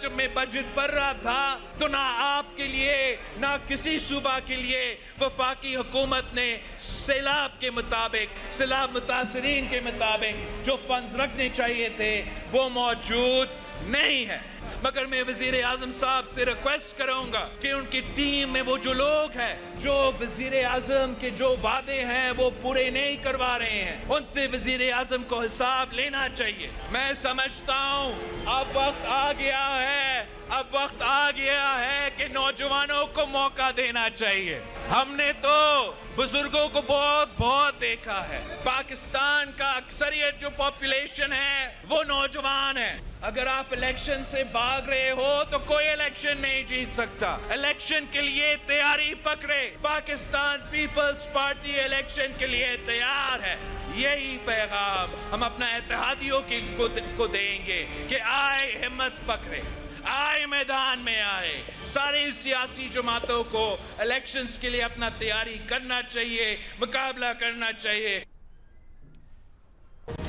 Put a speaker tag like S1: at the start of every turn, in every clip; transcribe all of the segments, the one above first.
S1: जब मैं बजट पढ़ रहा था तो ना आपके लिए ना किसी सूबा के लिए वफाकी हुकूमत ने सैलाब के मुताबिक, सैलाब मुतासरीन के मुताबिक जो फंड्स रखने चाहिए थे वो मौजूद नहीं है। मगर मैं वजीर आजम साहब से रिक्वेस्ट करूंगा कि उनकी टीम में वो जो लोग हैं जो वजीर आजम के जो वादे हैं वो पूरे नहीं करवा रहे हैं, उनसे वजीर आजम को हिसाब लेना चाहिए। मैं समझता हूँ अब वक्त आ गया है, अब वक्त आ गया है कि नौजवानों को मौका देना चाहिए। हमने तो बुजुर्गों को बहुत बहुत देखा है। पाकिस्तान का अक्सरियत जो पॉपुलेशन है वो नौजवान है। अगर आप इलेक्शन से भाग रहे हो तो कोई इलेक्शन नहीं जीत सकता। इलेक्शन के लिए तैयारी पकड़े। पाकिस्तान पीपल्स पार्टी इलेक्शन के लिए तैयार है। यही पैगाम हम अपना इत्तेहादियों को देंगे कि आए, हिम्मत पकड़े, आए, मैदान में आए। सारी सियासी जमातों को इलेक्शंस के लिए अपना तैयारी करना चाहिए, मुकाबला करना चाहिए।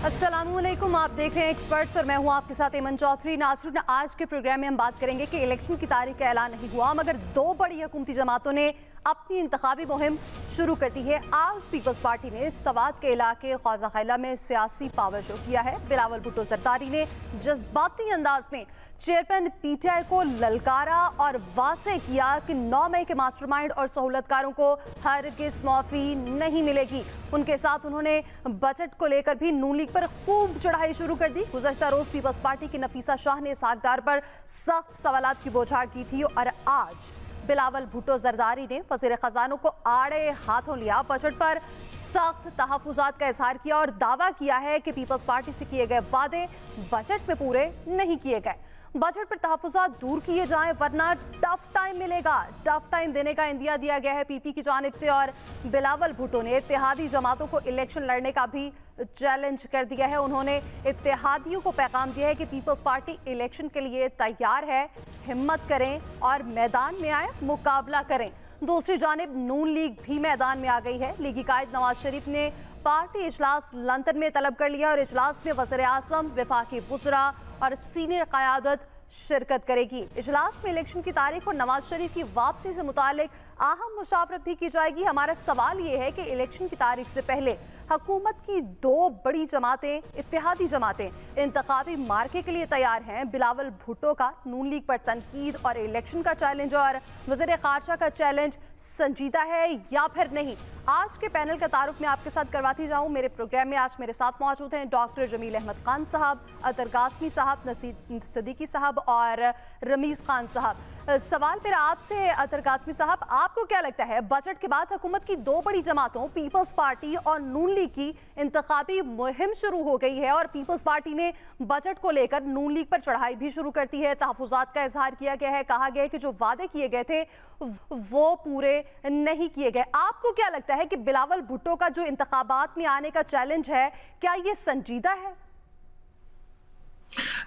S2: अस्सलामुअलैकुम, आप देख रहे हैं एक्सपर्ट्स और मैं हूं आपके साथ एमन चौधरी। नाज़रीन, आज के प्रोग्राम में हम बात करेंगे कि इलेक्शन की तारीख का ऐलान नहीं हुआ मगर दो बड़ी हुकूमती जमातों ने अपनी इंतखाबी मुहिम शुरू कर दी है। आज पीपल्स पार्टी ने सवात के इलाके ख्वाजा खैला में सियासी पावर शो किया है। बिलावल भुट्टो जरदारी ने जज्बाती अंदाज में चेयरमैन पीटीआई को ललकारा और वाज़ेह किया कि 9 मई के मास्टरमाइंड और सहूलतकारों को हरगिज़ माफ़ी नहीं मिलेगी। उनके साथ उन्होंने बजट को लेकर भी नून लीग पर खूब चढ़ाई शुरू कर दी। गुज़श्ता रोज़ पीपल्स पार्टी की नफीसा शाह ने इस हकदार पर सख्त सवालात की बौछार की थी और आज बिलावल भुट्टो जरदारी ने वज़ीर ख़जानों को आड़े हाथों लिया, बजट पर सख्त तहफ़्फ़ुज़ात का इज़हार किया और दावा किया है कि पीपल्स पार्टी से किए गए वादे बजट में पूरे नहीं किए गए। बजट पर तहफ़्फ़ुज़ात दूर किए जाएं वरना टफ टाइम मिलेगा। टफ टाइम देने का इंदिया दिया गया है पीपी की जानिब से और बिलावल भुट्टो ने इत्तेहादी जमातों को इलेक्शन लड़ने का भी चैलेंज कर दिया है। उन्होंने इत्तेहादियों को पैगाम दिया है कि पीपल्स पार्टी इलेक्शन के लिए तैयार है, हिम्मत करें और मैदान में आए, मुकाबला करें। दूसरी जानिब नून लीग भी मैदान में आ गई है। लीगी कायद नवाज शरीफ ने पार्टी इजलास लंदन में तलब कर लिया और इजलास में वज़ीर आज़म, वफाकी वुज़रा और सीनियर क़यादत शिरकत करेगी। इजलास में इलेक्शन की तारीख और नवाज शरीफ की वापसी से मुतालिक अहम मुशावरत भी की जाएगी। हमारा सवाल ये है कि इलेक्शन की तारीख से पहले हुकूमत की दो बड़ी जमातें, इत्तेहादी जमातें इंतखाबी मार्के के लिए तैयार हैं। बिलावल भुट्टो का नून लीग पर तनकीद और इलेक्शन का चैलेंज और वज़ीर ख़ारजा का चैलेंज संजीदा है या फिर नहीं। आज के पैनल का तारुफ मैं आपके साथ करवाती जाऊँ। मेरे प्रोग्राम में आज मेरे साथ मौजूद हैं डॉक्टर जमील अहमद खान साहब, अतर कासमी साहब, नसीर सदीकी साहब और रमीज़ खान साहब। सवाल मेरा आपसे अतर कासमी साहब, आपको क्या लगता है बजट के बाद हुकूमत की दो बड़ी जमातों पीपल्स पार्टी और नून लीग की इंतखाबी मुहिम शुरू हो गई है और पीपल्स पार्टी ने बजट को लेकर नून लीग पर चढ़ाई भी शुरू कर दी है, तहफ़्फ़ुज़ात का इजहार किया गया है, कहा गया है कि जो वादे किए गए थे वो पूरे नहीं किए गए। आपको क्या लगता है कि बिलावल भुट्टो का जो इंतखाबात में आने का चैलेंज है क्या ये संजीदा है?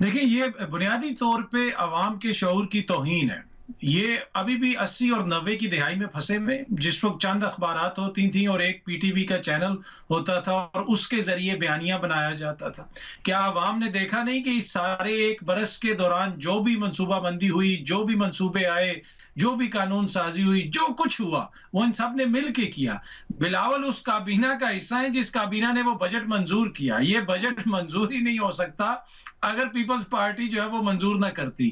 S3: देखिए, ये बुनियादी तौर पे अवाम के शऊर की तौहीन है। ये अभी भी 80 और 90 की दिहाई में फंसे हुए, जिस वक्त चंद अखबारात होती थी और एक पीटीवी का चैनल होता था और उसके जरिए बयानियां बनाया जाता था। क्या अवाम ने देखा नहीं कि इस सारे एक बरस के दौरान जो भी मनसूबाबंदी हुई, जो भी मनसूबे आए, जो भी कानून साजी हुई, जो कुछ हुआ वो इन सब ने मिल के किया। बिलावल उस काबीना का हिस्सा है जिस काबीना ने वो बजट मंजूर किया। ये बजट मंजूर ही नहीं हो सकता अगर पीपल्स पार्टी जो है वो मंजूर ना करती।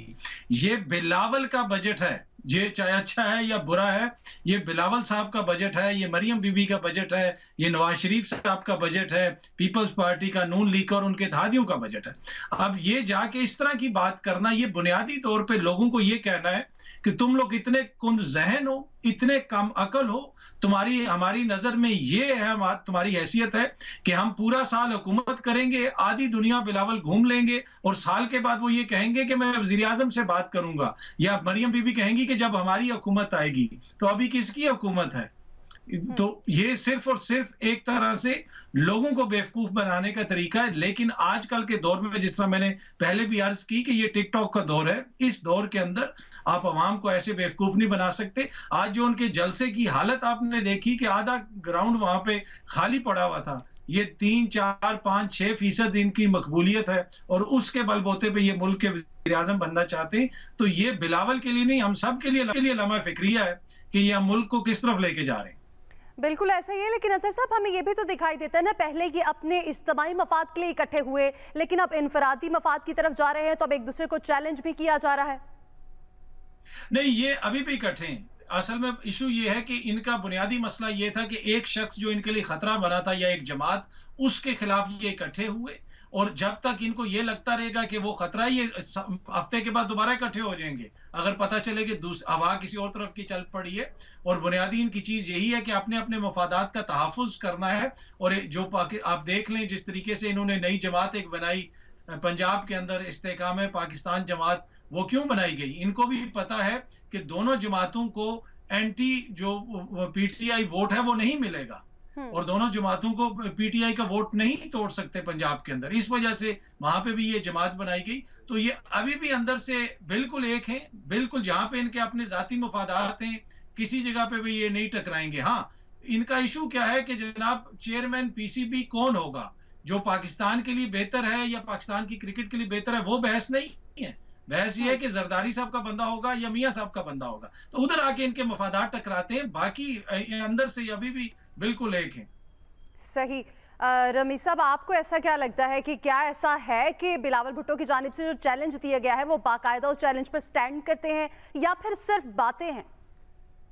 S3: ये बिलावल का बजट है, ये चाहे अच्छा है या बुरा है, ये बिलावल साहब का बजट है, ये मरियम बीबी का बजट है, ये नवाज शरीफ साहब का बजट है, पीपल्स पार्टी का, नून लीग और उनके इत्तेहादियों का बजट है। अब ये जाके इस तरह की बात करना, ये बुनियादी तौर पे लोगों को ये कहना है कि तुम लोग इतने कुंद जहन हो, इतने कम अकल हो, तुम्हारी हमारी नजर में ये है, तुम्हारी हैसियत है कि हम पूरा साल हुकूमत करेंगे, आधी दुनिया बिलावल घूम लेंगे और साल के बाद वो ये कहेंगे कि मैं वजीर आजम से बात करूंगा, या मरियम बीबी कहेंगी कि जब हमारी हुकूमत आएगी। तो अभी किसकी हुकूमत है? तो ये सिर्फ और सिर्फ एक तरह से लोगों को बेवकूफ बनाने का तरीका है। लेकिन आजकल के दौर में, जिस तरह मैंने पहले भी अर्ज की कि ये टिकटॉक का दौर है, इस दौर के अंदर आप अवाम को ऐसे बेवकूफ नहीं बना सकते। आज जो उनके जलसे की हालत आपने देखी कि आधा ग्राउंड वहां पे खाली पड़ा हुआ था, ये 3, 4, 5, 6% इनकी मकबूलियत है और उसके बलबूते पे ये मुल्क के वज़ीर आज़म बनना चाहते हैं। तो ये बिलावल के लिए नहीं, हम सब के लिए लम्हा फिक्रिया है कि ये हम मुल्क को किस तरफ लेके जा रहे हैं।
S2: बिल्कुल ऐसा ही है, लेकिन अतहर साहब हमें ये भी तो दिखाई देता है ना, पहले ये अपने इज्तिमाई मफाद के लिए इकट्ठे हुए, लेकिन अब इनफरादी मफाद की तरफ जा रहे हैं, तो अब एक दूसरे को चैलेंज भी किया जा रहा है।
S3: नहीं, ये अभी भी इकट्ठे हैं। असल में इशू ये है कि इनका बुनियादी मसला ये था कि एक शख्स जो इनके लिए खतरा बना था या एक जमात, उसके खिलाफ ये इकट्ठे हुए, और जब तक इनको ये लगता रहेगा कि वो खतरा, ये हफ्ते के बाद दोबारा इकट्ठे हो जाएंगे अगर पता चले कि हवा किसी और तरफ की चल पड़ी है। और बुनियादी इनकी चीज यही है कि अपने अपने मफादात का तहफ़्फ़ुज़ करना है। और जो आप देख लें जिस तरीके से इन्होंने नई जमात एक बनाई पंजाब के अंदर, इस्तेकाम पाकिस्तान जमात, वो क्यों बनाई गई? इनको भी पता है कि दोनों जमातों को एंटी जो पीटीआई वोट है वो नहीं मिलेगा, और दोनों जमातों को पीटीआई का वोट नहीं तोड़ सकते पंजाब के अंदर। इस वजह से वहां पे भी ये जमात बनाई गई। तो ये अभी भी अंदर से बिल्कुल एक हैं, बिल्कुल जहां पे इनके अपने जाती मफादात हैं, किसी जगह पे भी ये नहीं टकराएंगे। हाँ, इनका इशू क्या है कि जनाब चेयरमैन पीसीबी कौन होगा, जो पाकिस्तान के लिए बेहतर है या पाकिस्तान की क्रिकेट के लिए बेहतर है, वो बहस नहीं है। बहस ये है कि जरदारी साहब का बंदा होगा या मियां साहब का बंदा होगा। तो उधर आके इनके मफादात टकराते हैं, बाकी अंदर से अभी भी बिल्कुल एक है।
S2: सही। रमीज साहब, आपको ऐसा क्या लगता है कि क्या ऐसा है कि बिलावल भुट्टो की जानिब से जो चैलेंज दिया गया है वो बाकायदा उस चैलेंज पर स्टैंड करते हैं या फिर सिर्फ बातें हैं?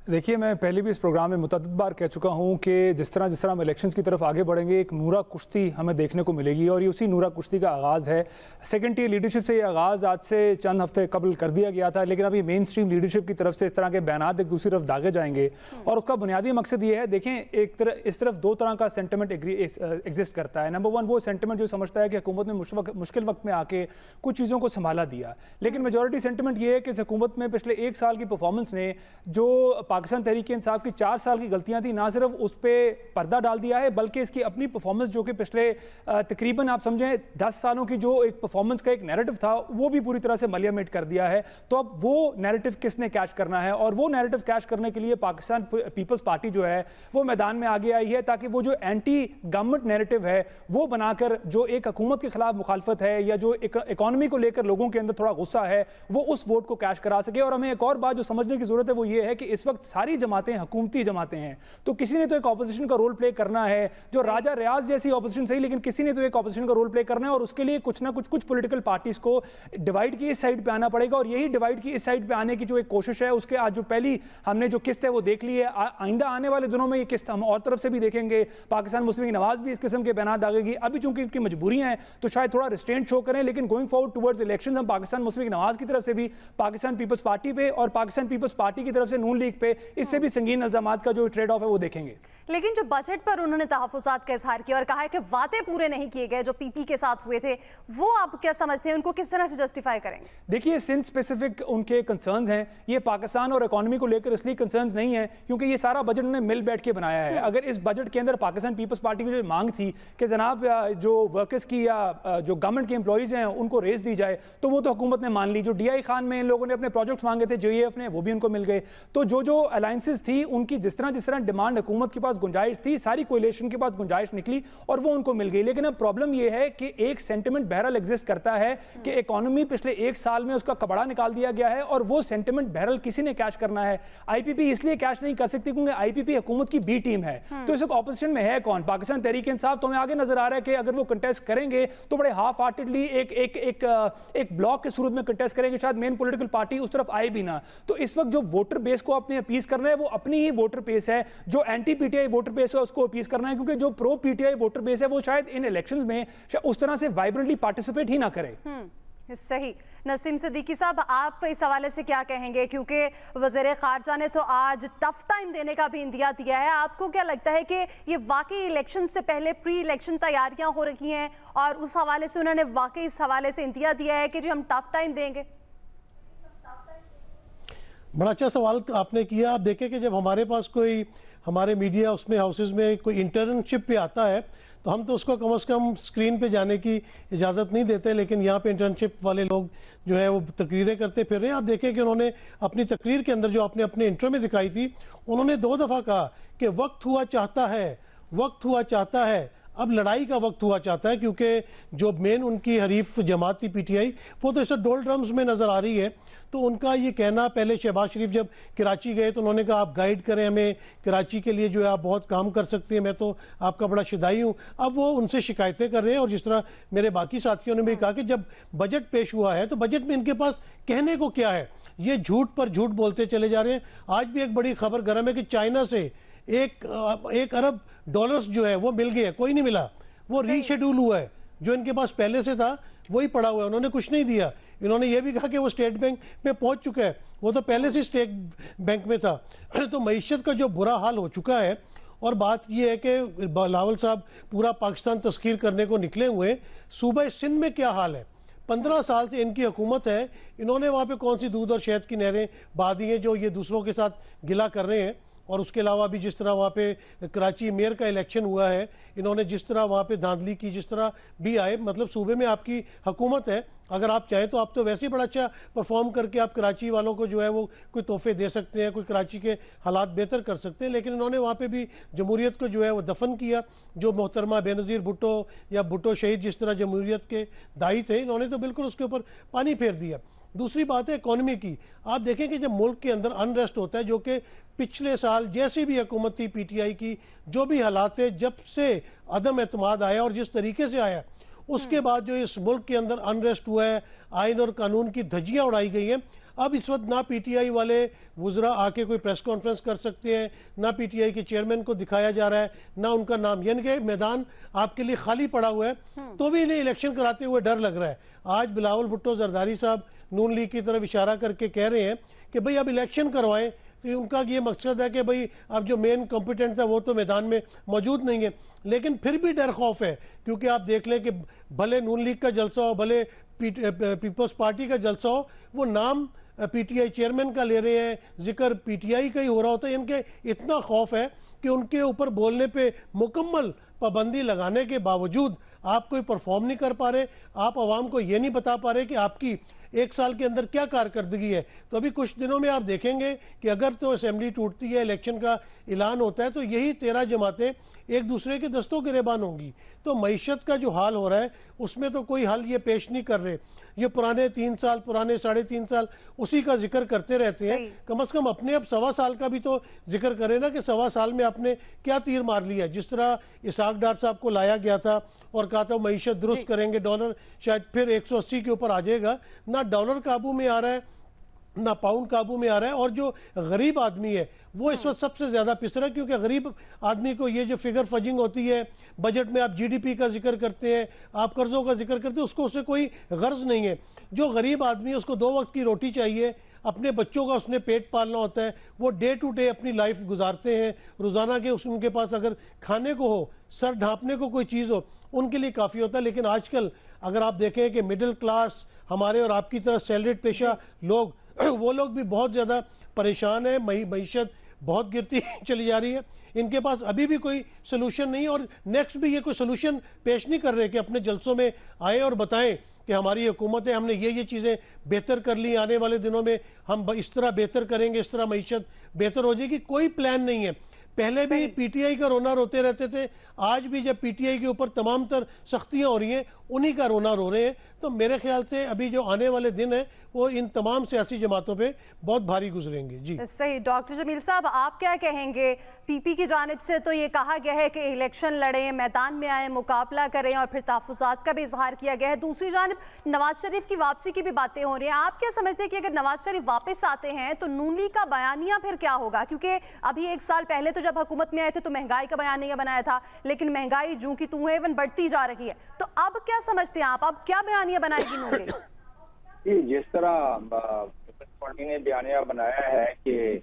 S4: देखिए, मैं पहले भी इस प्रोग्राम में मुतअद्दिद बार कह चुका हूं कि जिस तरह हम इलेक्शंस की तरफ आगे बढ़ेंगे, एक नूरा कुश्ती हमें देखने को मिलेगी, और ये उसी नूरा कुश्ती का आगाज़ है। सेकंड टीयर लीडरशिप से ये आगाज़ आज से चंद हफ्ते कबल कर दिया गया था, लेकिन अभी मेन स्ट्रीम लीडरशिप की तरफ से इस तरह के बयानात एक दूसरी तरफ दागे जाएंगे, और उसका बुनियादी मकसद ये है, देखें इस तरफ दो तरह का सेंटिमेंट एग्जिस्ट करता है। नंबर वन, वो सेंटिमेंट जो समझता है कि हुकूमत ने मुश्किल वक्त में आके कुछ चीज़ों को संभाला दिया, लेकिन मेजॉरिटी सेंटिमेंट ये है कि हुकूमत में पिछले 1 साल की परफॉर्मेंस ने जो पाकिस्तान तहरीक इंसाफ की 4 साल की गलतियां थी, ना सिर्फ उस पर पर्दा डाल दिया है, बल्कि इसकी अपनी परफॉर्मेंस जो कि पिछले तकरीबन आप समझें 10 सालों की जो एक परफॉर्मेंस का एक नैरेटिव था, वो भी पूरी तरह से मलियामेट कर दिया है। तो अब वो नैरेटिव किसने कैच करना है, और वो नैरेटिव कैच करने के लिए पाकिस्तान पीपल्स पार्टी जो है वो मैदान में आगे आई है, ताकि वो जो एंटी गवर्नमेंट नैरेटिव है वो बनाकर जो एक हुकूमत के खिलाफ मुखालफत है या जो इकॉनमी को लेकर लोगों के अंदर थोड़ा गुस्सा है, वो उस वोट को कैच करा सके। और हमें एक और बात जो समझने की जरूरत है वो ये है कि इस वक्त सारी जमातें हुकूमती जमातें हैं, तो किसी ने तो एक ऑपोजिशन का रोल प्ले करना है, जो राजा रियाज जैसी ऑपोजिशन सही, लेकिन किसी ने तो एक ऑपोजिशन का रोल प्ले करना है, और उसके लिए कुछ ना कुछ पॉलिटिकल पार्टीज को डिवाइड की इस साइड पे आना पड़ेगा। और यही डिवाइड की इस साइड पे आने की जो एक कोशिश है, उसके आज जो पहली हमने जो किस्त है वो देख ली है। आइंदा आने वाले दिनों में ये किस्त हम और तरफ से भी देखेंगे। पाकिस्तान मुस्लिम लीग नवाज भी इस किस्म के बयान दागेगी। अभी चूंकि इनकी मजबूरियां हैं तो शायद थोड़ा रिस्ट्रेंट शो करें, लेकिन गोइंग फॉरवर्ड टुवर्ड्स इलेक्शन हम पाकिस्तान मुस्लिम लीग नवाज की तरफ से भी, पाकिस्तान पीपल्स पार्टी पे और पाकिस्तान पीपल्स पार्टी की तरफ से नून लीग पे इससे भी संगीन इल्जामात का जो ट्रेड ऑफ है वो देखेंगे।
S2: लेकिन जो बजट पर उन्होंने तहफ़्फ़ुज़ात का इज़हार किया और कहा है कि वादे पूरे नहीं किए गए जो पीपी के साथ हुए थे, वो आप क्या समझते हैं, उनको किस तरह से जस्टिफाई करेंगे? देखिए,
S4: सिंध स्पेसिफिक उनके कंसर्न्स हैं, ये पाकिस्तान और इकोनॉमी को लेकर इसलिए कंसर्न्स नहीं है क्योंकि ये सारा बजट उन्होंने मिल बैठ के बनाया है। अगर इस बजट के अंदर पाकिस्तान पीपल्स पार्टी की जो मांग थी कि जनाब जो वर्कर्स की या जो गवर्नमेंट के एम्प्लॉइज हैं उनको रेस दी जाए, तो वो तो हुकूमत ने मान ली। जो DI खान में इन लोगों ने अपने प्रोजेक्ट्स मांगे थे JEF ने, वो भी उनको मिल गए। तो जो अलायंसेस थी उनकी जिस तरह डिमांड हुकूमत के पास गुंजाइश थी, सारी कोएलिशन के पास गुंजाइश निकली और वो उनको मिल गई। लेकिन अब प्रॉब्लम ये है कि एक सेंटिमेंट बहरहाल एग्जिस्ट करता है कि इकोनॉमी पिछले 1 साल में उसका कपड़ा निकाल दिया गया है, और वो सेंटिमेंट बहरहाल किसी ने कैच करना है। IPP इसलिए कैच नहीं कर सकती क्योंकि IPP हुकूमत की बी टीम है। तो इस ऑपोजिशन में है कौन? पाकिस्तान तहरीक इंसाफ। तो हमें आगे नजर आ रहा है कि अगर वो कंटेस्ट करेंगे तो बड़े हाफ हार्टेडली एक ब्लॉक के सूरत में कंटेस्ट करेंगे, शायद मेन पॉलिटिकल पार्टी उस तरफ आए भी ना। तो इस वक्त जो वोटर बेस को अपने अपीज करना है वो अपनी ही वोटर बेस है, जो एंटी PTI वोटर बेस है उसको अपीज करना है, क्योंकि जो प्रो PTI वोटर बेस है वो शायद इन इलेक्शंस में उस तरह से वाइब्रेंटली पार्टिसिपेट ही ना करे।
S2: सही। नसीम सिद्दीकी साहब, आप इस हवाले से क्या कहेंगे, क्योंकि वज़ीर ख़ारजा ने तो आज टफ टाइम देने का भी इंदिया दिया है। आपको क्या लगता है कि ये वाकई इलेक्शन से पहले प्री इलेक्शन तैयारियां हो रही हैं और उस हवाले से उन्होंने वाकई इस हवाले से इंदिया दिया है कि जी हम टफ टाइम देंगे?
S5: बड़ा अच्छा सवाल आपने किया। आप देखें कि जब हमारे पास कोई हमारे मीडिया उसमें हाउसेज में कोई इंटर्नशिप पे आता है तो हम तो उसको कम से कम स्क्रीन पे जाने की इजाज़त नहीं देते, लेकिन यहाँ पे इंटर्नशिप वाले लोग जो है वो तकरीरें करते फिर रहे हैं। आप देखें कि उन्होंने अपनी तकरीर के अंदर जो आपने अपने इंट्रो में दिखाई थी, उन्होंने 2 दफ़ा कहा कि वक्त हुआ चाहता है, वक्त हुआ चाहता है, अब लड़ाई का वक्त हुआ चाहता है, क्योंकि जो मेन उनकी हरीफ जमात थी पीटीआई, वो तो इस डोल ड्रम्स में नजर आ रही है। तो उनका ये कहना, पहले शहबाज शरीफ जब कराची गए तो उन्होंने कहा आप गाइड करें हमें, कराची के लिए जो है आप बहुत काम कर सकते हैं, मैं तो आपका बड़ा शिदाई हूँ। अब वो उनसे शिकायतें कर रहे हैं, और जिस तरह मेरे बाकी साथियों ने भी कहा कि जब बजट पेश हुआ है तो बजट में इनके पास कहने को क्या है, ये झूठ पर झूठ बोलते चले जा रहे हैं। आज भी एक बड़ी खबर गर्म है कि चाइना से 1 अरब डॉलर्स जो है वो मिल गए, कोई नहीं मिला, वो रीशेड्यूल हुआ है, जो इनके पास पहले से था वही पड़ा हुआ है, उन्होंने कुछ नहीं दिया। इन्होंने ये भी कहा कि वो स्टेट बैंक में पहुंच चुका है, वो तो पहले से स्टेट बैंक में था। तो मईशत का जो बुरा हाल हो चुका है, और बात यह है कि बिलावल साहब पूरा पाकिस्तान तस्कीर करने को निकले हुए। सूबा सिंध में क्या हाल है, 15 साल से इनकी हुकूमत है, इन्होंने वहाँ पे कौन सी दूध और शहद की नहरें बहा दी हैं जो ये दूसरों के साथ गिला कर रहे हैं। और उसके अलावा भी जिस तरह वहाँ पे कराची मेयर का इलेक्शन हुआ है, इन्होंने जिस तरह वहाँ पे धांधली की, जिस तरह भी आए, मतलब सूबे में आपकी हुकूमत है, अगर आप चाहें तो आप तो वैसे ही बड़ा अच्छा परफॉर्म करके आप कराची वालों को जो है वो कोई तोहफे दे सकते हैं, कोई कराची के हालात बेहतर कर सकते हैं। लेकिन इन्होंने वहाँ पे भी जमहूरियत को जो है वो दफन किया। जो मोहतरमा बेनज़ीर भुट्टो या भुट्टो शहीद जिस तरह जमहूरियत के दाई थे, इन्होंने तो बिल्कुल उसके ऊपर पानी फेर दिया। दूसरी बात है इकॉनमी की। आप देखें कि जब मुल्क के अंदर अनरेस्ट होता है, जो कि पिछले साल जैसी भी हुकूमत थी पीटीआई की, जो भी हालात थे, जब से अदम एतमाद आया और जिस तरीके से आया, उसके बाद जो इस मुल्क के अंदर अनरेस्ट हुआ है, आइन और कानून की धज्जियां उड़ाई गई हैं। अब इस वक्त ना पीटीआई वाले वुज़रा आके कोई प्रेस कॉन्फ्रेंस कर सकते हैं, ना पीटीआई के चेयरमैन को दिखाया जा रहा है, ना उनका नाम, यानी कि मैदान आपके लिए खाली पड़ा हुआ है। तो भी इन्हें इलेक्शन कराते हुए डर लग रहा है। आज बिलावल भुट्टो जरदारी साहब नून लीग की तरफ इशारा करके कह रहे हैं कि भाई अब इलेक्शन करवाएं। तो उनका ये मकसद है कि भाई अब जो मेन कॉम्पिटेंट था वो तो मैदान में मौजूद नहीं है। लेकिन फिर भी डर खौफ है, क्योंकि आप देख लें कि भले नून लीग का जलसा हो, भले पीपल्स पार्टी का जलसा हो, वो नाम पीटीआई चेयरमैन का ले रहे हैं, जिक्र पीटीआई का ही हो रहा होता है। इनके इतना खौफ है कि उनके ऊपर बोलने पे मुकम्मल पाबंदी लगाने के बावजूद आप कोई परफॉर्म नहीं कर पा रहे, आप आवाम को ये नहीं बता पा रहे कि आपकी 1 साल के अंदर क्या कारकर्दगी है। तो अभी कुछ दिनों में आप देखेंगे कि अगर तो असेंबली टूटती है, इलेक्शन का ऐलान होता है, तो यही 13 जमातें एक दूसरे के दस्तों गिरेबान होंगी। तो मईशत का जो हाल हो रहा है उसमें तो कोई हल ये पेश नहीं कर रहे। ये पुराने 3 साल, पुराने 3.5 साल उसी का जिक्र करते रहते हैं। कम से कम अपने अब 1.25 साल का भी तो जिक्र करें ना, कि 1.25 साल में आपने क्या तीर मार लिया। जिस तरह इसाक डार साहब को लाया गया था और कहा था मईशत दुरुस्त करेंगे, डॉलर शायद फिर 180 के ऊपर आ जाएगा। ना डॉलर काबू में आ रहा है, ना पाउंड काबू में आ रहा है। और जो गरीब आदमी है वो इस वक्त सबसे ज्यादा पिस रहा है, क्योंकि गरीब आदमी को ये जो फिगर फजिंग होती है, बजट में आप जीडीपी का जिक्र करते हैं, आप कर्जों का जिक्र करते हैं, उसको उससे कोई गर्ज नहीं है। जो गरीब आदमी है उसको 2 वक्त की रोटी चाहिए, अपने बच्चों का उसने पेट पालना होता है, वो डे टू डे अपनी लाइफ गुजारते हैं। रोजाना के उनके पास अगर खाने को हो, सर ढांपने को कोई चीज हो, उनके लिए काफी होता है। लेकिन आजकल अगर आप देखें कि मिडिल क्लास, हमारे और आपकी तरह सैलरीड पेशा लोग, वो लोग भी बहुत ज्यादा परेशान है। मईशत बहुत गिरती चली जा रही है। इनके पास अभी भी कोई सोल्यूशन नहीं है, और नेक्स्ट भी ये कोई सोल्यूशन पेश नहीं कर रहे कि अपने जलसों में आए और बताएं कि हमारी हुकूमत है, हमने ये चीजें बेहतर कर ली, आने वाले दिनों में हम इस तरह बेहतर करेंगे, इस तरह मईशत बेहतर हो जाएगी। कोई प्लान नहीं है। पहले भी पीटीआई का रोना रोते रहते थे, आज भी जब पीटीआई के ऊपर तमाम तर सख्तियां हो रही हैं, उन्हीं का रोना रो रहे हैं। तो मेरे ख्याल से अभी जो आने वाले दिन है वो इन तमाम सियासी जमातों पे बहुत भारी गुजरेंगे। जी
S2: सही। डॉक्टर जमील साहब, आप क्या कहेंगे? पीपी की जानिब से तो ये कहा गया है कि इलेक्शन लड़ें, मैदान में आए, मुकाबला करें, और फिर तहफ़्फ़ुज़ात का भी इजहार किया गया है। दूसरी जानिब नवाज शरीफ की वापसी की भी बातें हो रही हैं। आप क्या समझते हैं कि अगर नवाज शरीफ वापस आते हैं तो नून लीग का बयानिया फिर क्या होगा? क्योंकि अभी 1 साल पहले तो जब हुकूमत में आए थे तो महंगाई का बयानिया बनाया था, लेकिन महंगाई जूं की तूं है, इवन बढ़ती जा रही है। तो अब क्या समझते हैं आप, अब क्या बयानिया बनाएगी नून लीग?
S6: जिस तरह पीपल्स पार्टी ने बयानिया बनाया है कि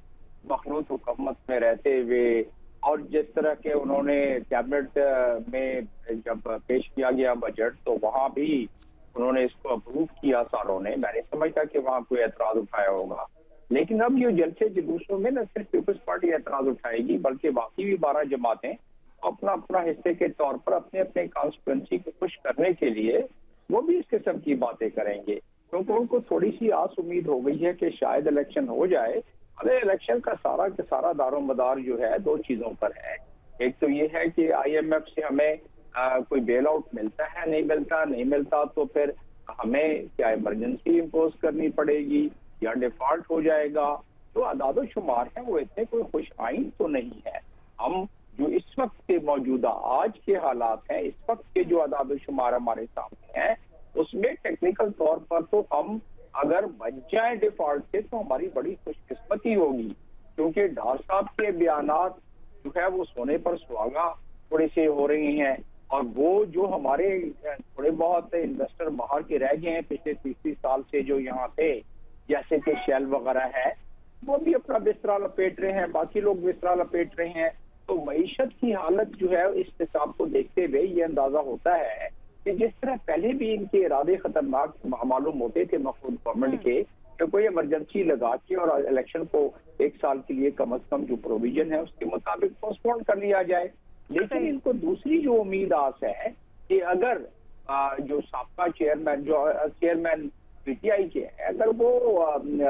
S6: मखलूत हुकूमत में रहते हुए, और जिस तरह के उन्होंने कैबिनेट में जब पेश किया गया बजट, तो वहां भी उन्होंने इसको अप्रूव किया सारों ने। मैं नहीं समझता कि वहां कोई एतराज उठाया होगा। लेकिन अब ये जलसे जुलूसों में न सिर्फ पीपल्स पार्टी एतराज उठाएगी, बल्कि बाकी भी 12 जमातें अपना अपना हिस्से के तौर पर अपने अपने कॉन्स्टिट्यूंसी को खुश करने के लिए वो भी इस किस्म की बातें करेंगे, क्योंकि उनको थोड़ी सी आस उम्मीद हो गई है कि शायद इलेक्शन हो जाए। अरे इलेक्शन का सारा के सारा दारोमदार जो है 2 चीजों पर है। एक तो ये है कि IMF से हमें कोई बेल आउट मिलता है, नहीं मिलता तो फिर हमें क्या इमरजेंसी इम्पोज करनी पड़ेगी या डिफॉल्ट हो जाएगा। जो अदाद शुमार है वो इतने कोई खुश आइन तो नहीं है। हम जो इस वक्त के मौजूदा आज के हालात हैं, इस वक्त के जो अदाद शुमार हमारे सामने हैं, उसमें टेक्निकल तौर पर तो हम अगर बच जाए डिफॉल्ट से तो हमारी बड़ी खुशकिस्मती होगी, क्योंकि डार साहब के बयानात जो है वो सोने पर सुहागा थोड़े से हो रही हैं। और वो जो हमारे थोड़े बहुत इन्वेस्टर बाहर के रह गए हैं पिछले 30 साल से जो यहाँ थे, जैसे कि शेल वगैरह है, वो भी अपना बिस्तरा लपेट रहे हैं, बाकी लोग बिस्तरा लपेट रहे हैं। तो मईशत की हालत जो है इस हिसाब को देखते हुए ये अंदाजा होता है कि जिस तरह पहले भी इनके इरादे खतरनाक मालूम होते थे मखसूद गवर्नमेंट के, तो कोई इमरजेंसी लगा के और इलेक्शन को 1 साल के लिए कम से कम जो प्रोविजन है उसके मुताबिक पोस्टपोन कर लिया जाए। लेकिन इनको दूसरी जो उम्मीद आस है कि अगर जो साबका चेयरमैन पीटीआई के हैं, अगर वो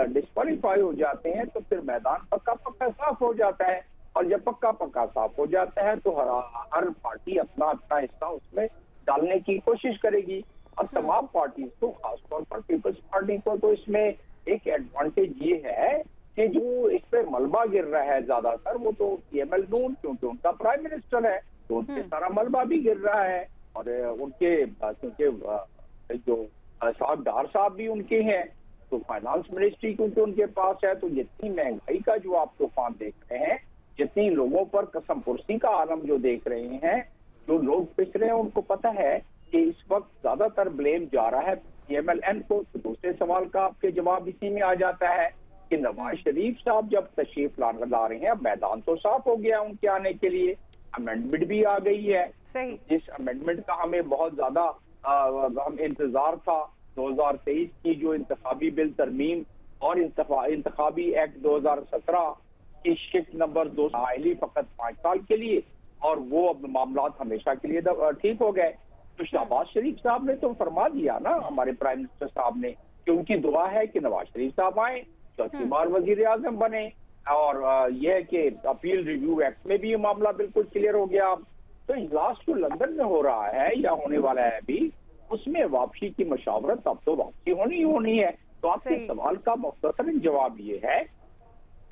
S6: डिस्क्वालीफाई हो जाते हैं तो फिर मैदान पक्का साफ हो जाता है। और जब पक्का साफ हो जाता है तो हर पार्टी अपना हिस्सा उसमें डालने की कोशिश करेगी। और तमाम पार्टी को, खासतौर पर पीपल्स पार्टी को, तो इसमें एक एडवांटेज ये है कि जो इस पे मलबा गिर रहा है ज्यादातर, वो तो पीएमएल नून, क्योंकि उनका प्राइम मिनिस्टर है तो उनसे सारा मलबा भी गिर रहा है। और उनके क्योंकि जो साहब डार साहब भी उनके हैं, तो फाइनेंस मिनिस्ट्री क्योंकि उनके पास है, तो जितनी महंगाई का जो आप तूफान देख रहे हैं, जितनी लोगों पर कसम पुर्सी का आलम जो देख रहे हैं, जो लोग पिस रहे हैं, उनको पता है कि इस वक्त ज्यादातर ब्लेम जा रहा है पीएमएलएन को। तो दूसरे सवाल का आपके जवाब इसी में आ जाता है कि नवाज शरीफ साहब जब तशरीफ ला रहे हैं, अब मैदान तो साफ हो गया उनके आने के लिए, अमेंडमेंट भी आ गई है। जिस अमेंडमेंट का हमें बहुत ज्यादा हम इंतजार था, 2023 की जो इंतखाबी बिल तरमीम और इंतखाबी एक्ट 2017 की शिफ्ट नंबर 2 आयली फकत 5 साल के लिए, और वो अब मामला हमेशा के लिए ठीक हो गए। तो शहबाज शरीफ साहब ने तो फरमा दिया ना, हमारे प्राइम मिनिस्टर साहब ने, कि उनकी दुआ है कि नवाज शरीफ साहब आए, चौथी बार वजीर आजम बने। और यह है कि अपील रिव्यू एक्ट में भी ये मामला बिल्कुल क्लियर हो गया। तो इजलास जो लंदन में हो रहा है या होने वाला है अभी, उसमें वापसी की मशावरत, अब तो वापसी होनी है। तो आपके सवाल का मुख्तसर जवाब ये है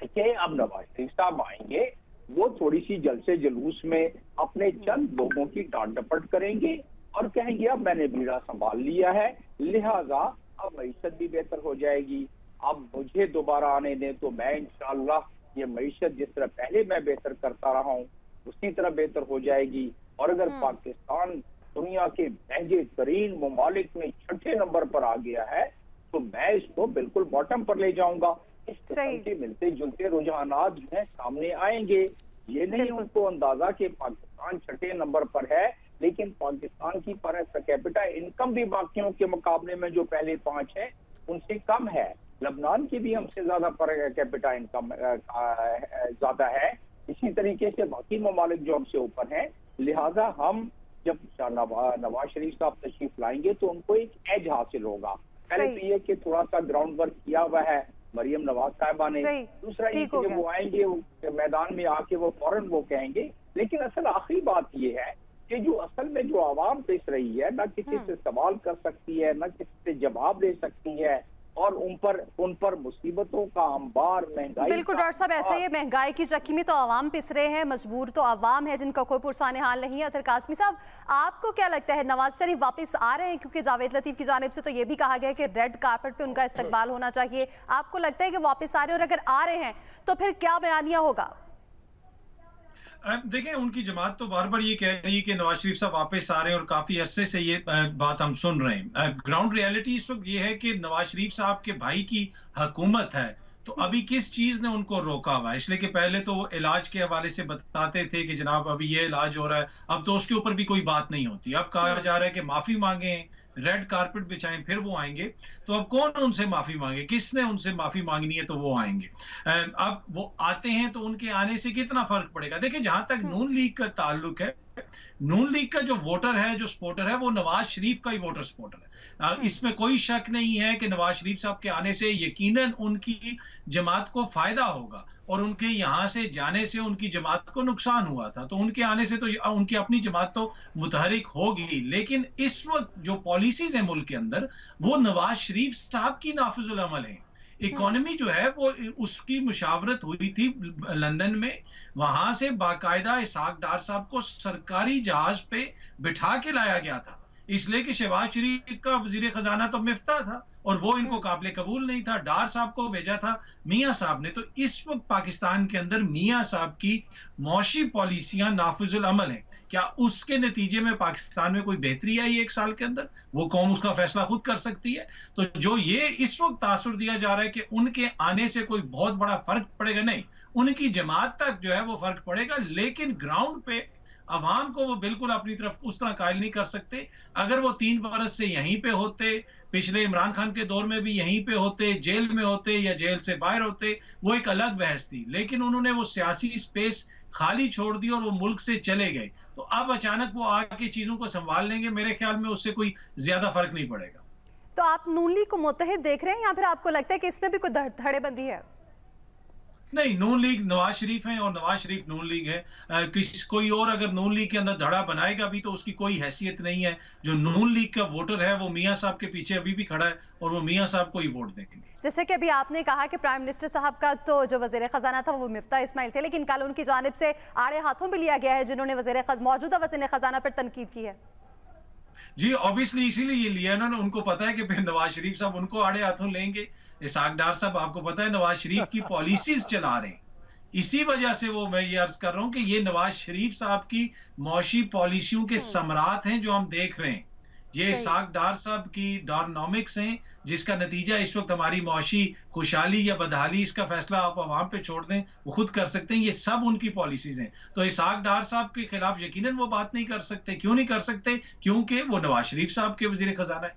S6: कि अब नवाज शरीफ साहब आएंगे, वो थोड़ी सी जलसे जुलूस में अपने चंद लोगों की डांट डपट करेंगे और कहेंगे अब मैंने बीड़ा संभाल लिया है, लिहाजा अब मईशत भी बेहतर हो जाएगी, अब मुझे दोबारा आने दें तो मैं इंशाअल्लाह ये मईशत जिस तरह पहले मैं बेहतर करता रहा हूँ उसी तरह बेहतर हो जाएगी। और अगर पाकिस्तान दुनिया के महंगे तरीन ममालिक में 6ठे नंबर पर आ गया है तो मैं इसको बिल्कुल बॉटम पर ले जाऊंगा। इस किस्म के मिलते जुलते रुझानात जो है सामने आएंगे। ये नहीं उनको अंदाजा कि पाकिस्तान 6ठे नंबर पर है, लेकिन पाकिस्तान की पर कैपिटा इनकम भी बाकियों के मुकाबले में जो पहले 5 है उनसे कम है। लबनान की भी हमसे ज्यादा पर कैपिटा इनकम ज्यादा है। इसी तरीके से बाकी ममालिक जो हमसे ऊपर हैं, लिहाजा हम जब नवाज शरीफ साहब तशरीफ लाएंगे तो उनको एक एज हासिल होगा। पहले तो ये कि थोड़ा सा ग्राउंड वर्क किया हुआ है मरियम नवाज साहिबा ने, दूसरा ये कि जब वो आएंगे मैदान में आके वो फौरन वो कहेंगे। लेकिन असल आखिरी बात ये है कि जो असल में जो आवाम पिस रही है, ना किसी से सवाल कर सकती है, ना किसी से जवाब दे सकती है, और उन पर मुसीबतों का अंबार, महंगाई।
S2: बिल्कुल डॉक्टर साहब, ऐसा ही है, महंगाई की चक्की में तो आवाम पिस रहे हैं, मजबूर तो आवाम है जिनका कोई पुरसाने हाल नहीं है। अतर कासमी साहब, आपको क्या लगता है नवाज शरीफ वापस आ रहे हैं? क्योंकि जावेद लतीफ की जानिब से तो ये भी कहा गया है कि रेड कारपेट पे उनका इस्तकबाल होना चाहिए। आपको लगता है कि वापस आ रहे हैं? और अगर आ रहे हैं तो फिर क्या बयानिया होगा?
S3: देखें, उनकी जमात तो बार बार ये कह रही है कि नवाज शरीफ साहब वापस आ रहे हैं और काफी अरसे से ये बात हम सुन रहे हैं। ग्राउंड रियलिटी इस वक्त ये है कि नवाज शरीफ साहब के भाई की हुकूमत है, तो अभी किस चीज ने उनको रोका हुआ है? इसलिए कि पहले तो वो इलाज के हवाले से बताते थे कि जनाब अभी ये इलाज हो रहा है, अब तो उसके ऊपर भी कोई बात नहीं होती। अब कहा जा रहा है कि माफी मांगे, रेड कारपेट बिछाएं, फिर वो आएंगे। तो अब कौन उनसे माफी मांगे? किसने उनसे माफी मांगनी है तो वो आएंगे। अब वो आते हैं तो उनके आने से कितना फर्क पड़ेगा? देखिए, जहां तक नून लीग का ताल्लुक है, नून लीग का जो वोटर है, जो सपोर्टर है, वो नवाज शरीफ का ही वोटर सपोर्टर है। इसमें कोई शक नहीं है कि नवाज शरीफ साहब के आने से यकीनन उनकी जमात को फायदा होगा। और उनके यहाँ से जाने से उनकी जमात को नुकसान हुआ था, तो उनके आने से तो उनकी अपनी जमात तो मुतहरिक होगी। लेकिन इस वक्त जो पॉलिसीज है मुल्क के अंदर, वो नवाज शरीफ साहब की नाफिजुल अमल है। इकोनॉमी जो है वो उसकी मुशावरत हुई थी लंदन में, वहां से बाकायदा इसहाक डार साहब को सरकारी जहाज पे बिठा के लाया गया था, इसलिए कि शहबाज शरीफ का वजीर खजाना तो मिफ्ता था और वो इनको काबिल कबूल नहीं था। डार साहब को भेजा था मियां साहब ने। तो इस वक्त पाकिस्तान के अंदर मियां साहब की मौशी पॉलिसियां नाफिजुल अमल हैं। क्या उसके नतीजे में पाकिस्तान में कोई बेहतरी आई 1 साल के अंदर? वो कौम उसका फैसला खुद कर सकती है। तो जो ये इस वक्त तासुर दिया जा रहा है कि उनके आने से कोई बहुत बड़ा फर्क पड़ेगा, नहीं, उनकी जमात तक जो है वो फर्क पड़ेगा, लेकिन ग्राउंड पे अवाम को वो बिल्कुल अपनी तरफ उस तरह कायल नहीं कर सकते। अगर वो 3 बरस से यहीं पे होते, पिछले इमरान खान के दौर में भी यहीं पे होते, जेल में होते या जेल से बाहर होते, वो एक अलग बहस थी। लेकिन उन्होंने वो सियासी स्पेस खाली छोड़ दी और वो मुल्क से चले गए। तो अब अचानक वो आके चीजों को संभाल लेंगे, मेरे ख्याल में उससे कोई ज्यादा फर्क नहीं पड़ेगा।
S2: तो आप नून लीग को मुत्तहिद देख रहे हैं या फिर आपको लगता है कि इसमें भी कोई धड़ेबंदी है?
S3: नहीं, नून लीग नवाज शरीफ है और नवाज शरीफ नून लीग है। कोई और अगर नून लीग के अंदर धड़ा बनाएगा भी तो उसकी कोई हैसियत नहीं है। जो नून लीग का वोटर है वो मियां साहब के पीछे अभी भी खड़ा है और वो मियां साहब को ही वोट देंगे।
S2: जैसे कि अभी आपने कहा कि प्राइम मिनिस्टर साहब का तो जो वजीर खजाना था वो मिफ्ता इस्माइल थे, लेकिन कल उनकी जानिब से आड़े हाथों भी लिया गया है जिन्होंने मौजूदा वजीर खजाना पर तनकीद की है।
S3: जी, ऑब्वियसली इसीलिए ये लिया ना, उनको पता है कि फिर नवाज शरीफ साहब उनको आड़े हाथों लेंगे। इसहाक डार साहब, आपको पता है, नवाज शरीफ की पॉलिसीज चला रहे हैं। इसी वजह से वो मैं ये अर्ज कर रहा हूं कि ये नवाज शरीफ साहब की मौशी पॉलिसियों के समरात हैं जो हम देख रहे हैं। ये इसहाक डार साहब की डॉर्नोमिक्स हैं, जिसका नतीजा इस वक्त हमारी मौशी खुशहाली या बदहाली, इसका फैसला आप आवाम पे छोड़ दें, वो खुद कर सकते हैं। ये सब उनकी पॉलिसीज हैं। तो इसहाक डार साहब के खिलाफ यकीनन वो बात नहीं कर सकते। क्यों नहीं कर सकते? क्योंकि वो नवाज शरीफ साहब के वजीर खजाना है।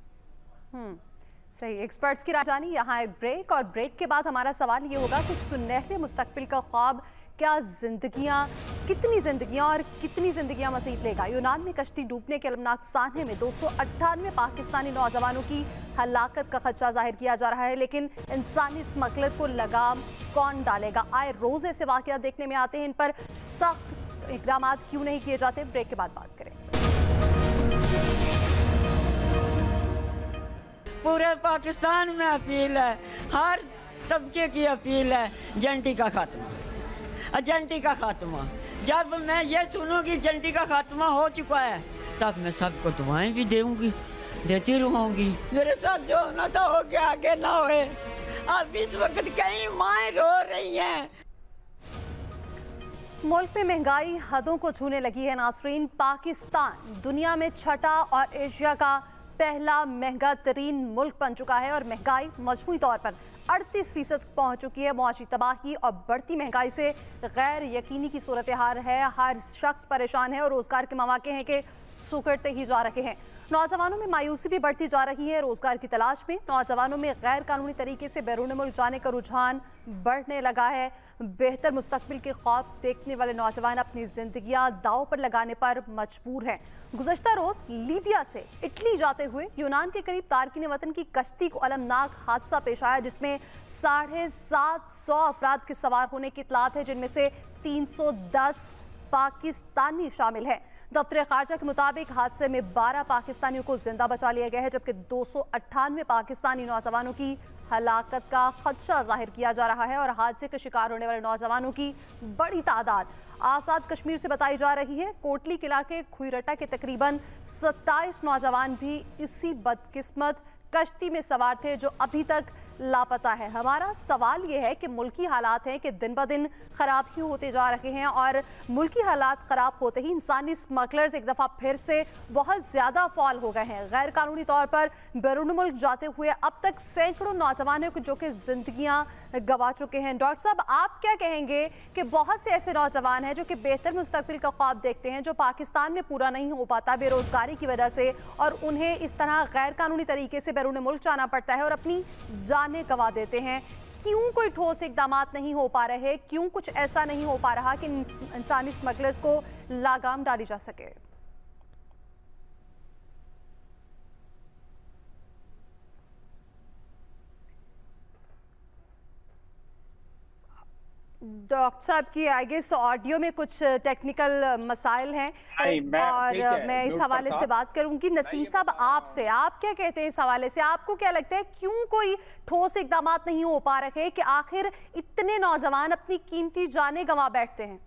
S2: सही, एक्सपर्ट्स की राय जानी। यहाँ एक ब्रेक, और ब्रेक के बाद हमारा सवाल ये होगा कि सुनहरे मुस्तकबिल का ख्वाब क्या कितनी जिंदगियां मसीत लेगा। यूनान में कश्ती डूबने के अलमनाक सान्हे में 298 पाकिस्तानी नौजवानों की हलाकत का खदशा जाहिर किया जा रहा है, लेकिन इंसानी स्मगलर को लगाम कौन डालेगा? आए रोज ऐसे वाकयात देखने में आते हैं, इन पर सख्त इकदाम क्यों नहीं किए जाते? ब्रेक के बाद बात करें।
S7: पूरे पाकिस्तान में अपील है, हर तबके की अपील है, जंटी का खात्मा, एजेंटी का खात्मा। जब मैं ये सुनूंगी जंटी का खात्मा हो चुका है, तब मैं सबको दुआएं भी दूंगी, देती रहूंगी। मेरे साथ जो होना था हो गया, आगे ना होए। अब इस वक्त कई माएं रो रही हैं।
S2: मुल्क में महंगाई हदों को छूने लगी है नाज़रीन। पाकिस्तान दुनिया में छठा और एशिया का पहला महंगा तरीन मुल्क बन चुका है और महंगाई मजमूई तौर पर 38% पहुंच चुकी है। मुआशी तबाही और बढ़ती महंगाई से गैर यकीनी की सूरत हाल है। हर शख्स परेशान है और रोजगार के मौके हैं कि सुकड़ते ही जा रहे हैं। नौजवानों में मायूसी भी बढ़ती जा रही है। रोजगार की तलाश में नौजवानों में गैर कानूनी तरीके से बैरून मुल्क जाने का रुझान बढ़ने लगा है। बेहतर मुस्तकबिल के ख्वाब देखने वाले नौजवान अपनी जिंदगियां दांव पर लगाने पर मजबूर हैं। गुज़श्ता रोज लीबिया से इटली जाते हुए यूनान के करीब तारकीन वतन की कश्ती को अलमनाक हादसा पेश आया, जिसमें 750 अफराद के सवार होने की इतलात है, जिनमें से 310 पाकिस्तानी शामिल हैं। दफ्तर खारजा के मुताबिक हादसे में 12 पाकिस्तानियों को जिंदा बचा लिया गया है, जबकि 298 पाकिस्तानी नौजवानों की हलाकत का खदशा जाहिर किया जा रहा है और हादसे के शिकार होने वाले नौजवानों की बड़ी तादाद आज़ाद कश्मीर से बताई जा रही है। कोटली किला के खुईरटा के तकरीबन 27 नौजवान भी इसी बदकिस्मत कश्ती में सवार थे जो अभी तक लापता है। हमारा सवाल यह है कि मुल्की हालात हैं कि दिन ब दिन खराब ही होते जा रहे हैं और मुल्की हालात खराब होते ही इंसानी स्मगलर्स एक दफ़ा फिर से बहुत ज़्यादा फॉल हो गए हैं। गैर कानूनी तौर पर बैरून मुल्क जाते हुए अब तक सैकड़ों नौजवानों को जो कि जिंदगियां गंवा चुके हैं। डॉक्टर साहब, आप क्या कहेंगे कि बहुत से ऐसे नौजवान हैं जो कि बेहतर मुस्तकबिल का ख्वाब देखते हैं, जो पाकिस्तान में पूरा नहीं हो पाता बेरोजगारी की वजह से, और उन्हें इस तरह गैर कानूनी तरीके से बैरून मुल्क जाना पड़ता है और अपनी जानें गंवा देते हैं। क्यों कोई ठोस इकदाम नहीं हो पा रहे? क्यों कुछ ऐसा नहीं हो पा रहा कि इंसानी स्मगलर्स को लगाम डाली जा सके? डॉक्टर साहब की आई गेस ऑडियो में कुछ टेक्निकल मसाइल हैं और मैं इस हवाले से बात करूंगी। नसीम साहब आपसे, आप क्या कहते हैं इस हवाले से? आपको क्या लगता है क्यों कोई ठोस इकदाम नहीं हो पा रहे कि आखिर इतने नौजवान अपनी कीमती जानें गंवा बैठते हैं?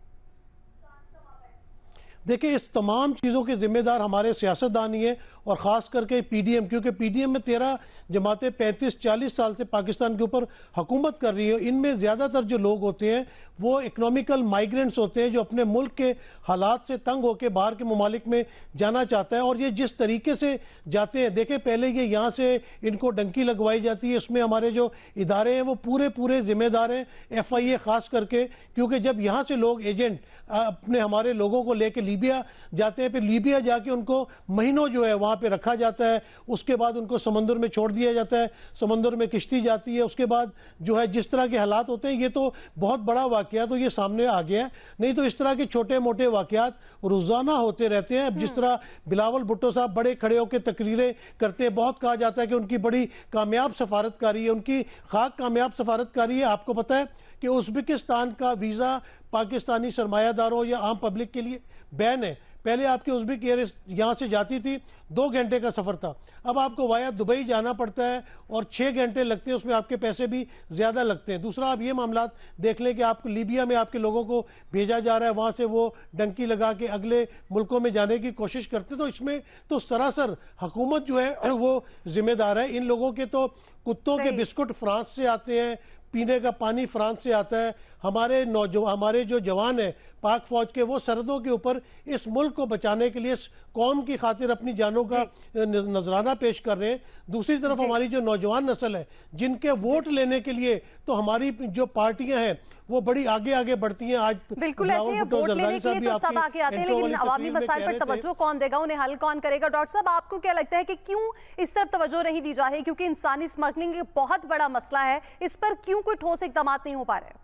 S5: देखिए, इस तमाम चीज़ों के जिम्मेदार हमारे सियासतदान ही हैं और ख़ास करके पीडीएम, क्योंकि पीडीएम में 13 जमातें 35-40 साल से पाकिस्तान के ऊपर हुकूमत कर रही है। इनमें ज़्यादातर जो लोग होते हैं वो इकोनॉमिकल माइग्रेंट्स होते हैं जो अपने मुल्क के हालात से तंग होकर बाहर के ममालिक में जाना चाहता है। और ये जिस तरीके से जाते हैं, देखें पहले ये यहाँ से इनको डंकी लगवाई जाती है, उसमें हमारे जो इदारे हैं वो पूरे जिम्मेदार हैं, FIA ख़ास करके, क्योंकि जब यहाँ से लोग एजेंट अपने हमारे लोगों को लेकर लीबिया जाते हैं, फिर लीबिया जाके उनको महीनों जो है वहाँ पे रखा जाता है, उसके बाद उनको समंदर में छोड़ दिया जाता है, समंदर में किश्ती जाती है, उसके बाद जो है जिस तरह के हालात होते हैं, ये तो बहुत बड़ा वाकया तो ये सामने आ गया है। नहीं तो इस तरह के छोटे मोटे वाकयात रोजाना होते रहते हैं। अब जिस तरह बिलावल भुट्टो साहब बड़े खड़े होकर तकरीरें करते हैं, बहुत कहा जाता है कि उनकी बड़ी कामयाब सफारतकारी है, उनकी खाक कामयाब सफारतकारी है। आपको पता है कि उज़्बेकिस्तान का वीज़ा पाकिस्तानी सरमायादारों या आम पब्लिक के लिए बैन है। पहले आपकी उज़्बेक एयर यहाँ से जाती थी, 2 घंटे का सफ़र था, अब आपको वाया दुबई जाना पड़ता है और 6 घंटे लगते हैं, उसमें आपके पैसे भी ज़्यादा लगते हैं। दूसरा, आप ये मामला देख लें कि आपको लीबिया में आपके लोगों को भेजा जा रहा है, वहाँ से वो डंकी लगा के अगले मुल्कों में जाने की कोशिश करते, तो इसमें तो सरासर हुकूमत जो है वो जिम्मेदार है। इन लोगों के तो कुत्तों के बिस्कुट फ्रांस से आते हैं, पीने का पानी फ्रांस से आता है। हमारे जो जवान हैं पाक फौज के, वो सरहदों के ऊपर इस मुल्क को बचाने के लिए, इस कौम की खातिर अपनी जानों का नजराना पेश कर रहे हैं। दूसरी तरफ हमारी जो नौजवान नस्ल है, जिनके वोट लेने के लिए तो हमारी जो पार्टियां हैं वो बड़ी आगे आगे बढ़ती हैं। आज
S2: बिल्कुल ऐसे ही वोट लेने के लिए तो सब आगे आते हैं, लेकिन अवामी मसाइल पर तवज्जो कौन देगा, उन्हें हल कौन करेगा? डॉक्टर साहब, आपको क्या लगता है कि क्यों इस तरफ तवज्जो नहीं दी जा रही? क्योंकि इंसानी स्मगलिंग एक बहुत बड़ा मसला है, इस पर क्यों कोई ठोस इकदाम नहीं हो पा रहे?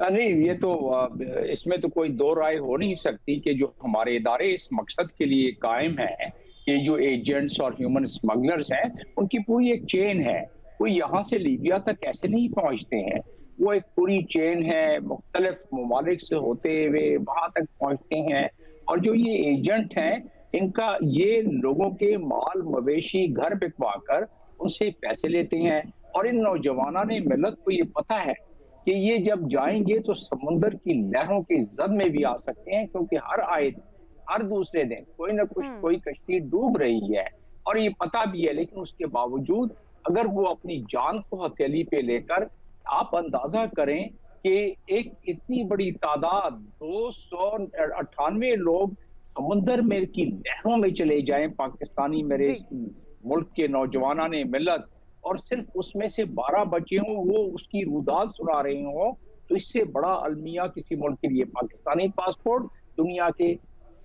S6: नहीं, ये तो इसमें तो कोई दो राय हो नहीं सकती कि जो हमारे इदारे इस मकसद के लिए कायम है कि जो एजेंट्स और ह्यूमन स्मगलर्स हैं, उनकी पूरी एक चेन है। कोई यहाँ से लीबिया तक ऐसे नहीं पहुँचते हैं, वो एक पूरी चेन है, मुख्तलिफ ममालिक से होते हुए वहाँ तक पहुँचते हैं। और जो ये एजेंट हैं, इनका ये लोगों के माल मवेशी घर बिकवा कर उनसे पैसे लेते हैं। और इन नौजवानों ने मिलत को ये पता है कि ये जब जाएंगे तो समुंदर की लहरों की जद में भी आ सकते हैं, क्योंकि हर दूसरे दिन कोई ना कोई कश्ती डूब रही है और ये पता भी है। लेकिन उसके बावजूद अगर वो अपनी जान को हथेली पे लेकर, आप अंदाजा करें कि एक इतनी बड़ी तादाद 298 लोग समुंदर में की लहरों में चले जाएं, पाकिस्तानी मेरे मुल्क के नौजवानों ने मिलत, और सिर्फ उसमें से 12 बचे हों, वो उसकी रुदाद सुना रहे हों, तो इससे बड़ा अलमिया किसी मुल्क के लिए। पाकिस्तानी पासपोर्ट दुनिया के